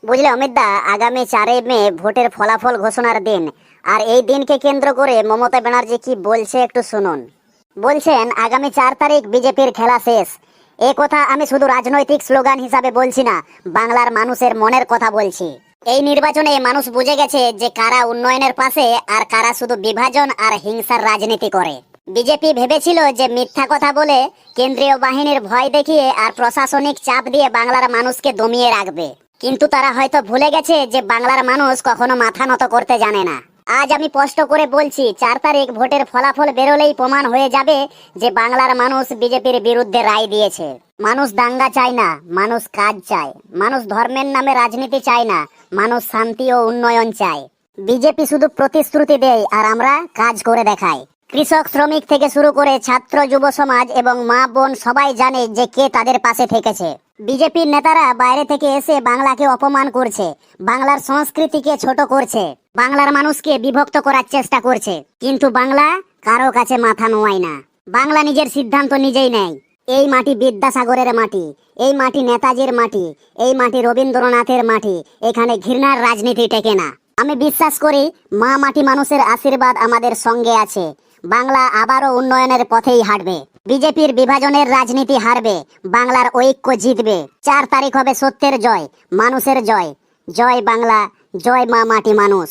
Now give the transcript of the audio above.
বুঝলে অমিত দা, আগামী 4 মে ভোটের ফলাফল ঘোষণার দিন। আর এই দিনকে কেন্দ্র করে মমতা ব্যানার্জি কি বলছে একটু শুনুন। বলছেন আগামী 4 তারিখ বিজেপির খেলা শেষ। এ কথা আমি শুধু রাজনৈতিক স্লোগান হিসাবে বলছি না, বাংলার মানুষের মনের কথা বলছি। এই নির্বাচনে মানুষ বুঝে গেছে যে কারা উন্নয়নের পাশে আর কারা শুধু বিভাজন আর হিংসার রাজনীতি করে। বিজেপি ভেবেছিল যে মিথ্যা কথা বলে, কেন্দ্রীয় বাহিনীর ভয় দেখিয়ে আর প্রশাসনিক চাপ দিয়ে বাংলার মানুষকে দমিয়ে রাখবে। কিন্তু তারা হয়তো ভুলে গেছে যে বাংলার মানুষ কখনো মাথা নত করতে জানে না। আজ আমি স্পষ্ট করে বলছি, 4 তারিখ ভোটের ফলাফল বেরোলেই প্রমাণ হয়ে যাবে যে বাংলার মানুষ বিজেপির বিরুদ্ধে রায় দিয়েছে। মানুষ দাঙ্গা চায় না, মানুষ কাজ চায়। মানুষ ধর্মের নামে রাজনীতি চায় না, মানুষ শান্তি ও উন্নয়ন চায়। বিজেপি শুধু প্রতিশ্রুতি দেয় আর আমরা কাজ করে দেখাই। কৃষক শ্রমিক থেকে শুরু করে ছাত্র যুব সমাজ এবং মা বোন সবাই জানে যে কে তাদের পাশে থেকেছে। বিজেপির নেতারা বাইরে থেকে এসে বাংলাকে অপমান করছে, বাংলার সংস্কৃতিকে ছোট করছে, বাংলার মানুষকে বিভক্ত করার চেষ্টা করছে। কিন্তু বাংলা কারো কাছে মাথা নোয়ায় না। বাংলা নিজের সিদ্ধান্ত নিজেই নেয়। এই মাটি বিদ্যাসাগরের মাটি, এই মাটি নেতাজির মাটি, এই মাটি রবীন্দ্রনাথের মাটি। এখানে ঘৃণার রাজনীতি টেকে না। আমি বিশ্বাস করি মা মাটি মানুষের আশীর্বাদ আমাদের সঙ্গে আছে। বাংলা আবারও উন্নয়নের পথেই হাঁটবে। বিজেপির বিভাজনের রাজনীতি হারবে, বাংলার ঐক্য জিতবে। 4 তারিখ হবে সত্যের জয়, মানুষের জয়। জয় বাংলা, জয় মা মাটি মানুষ।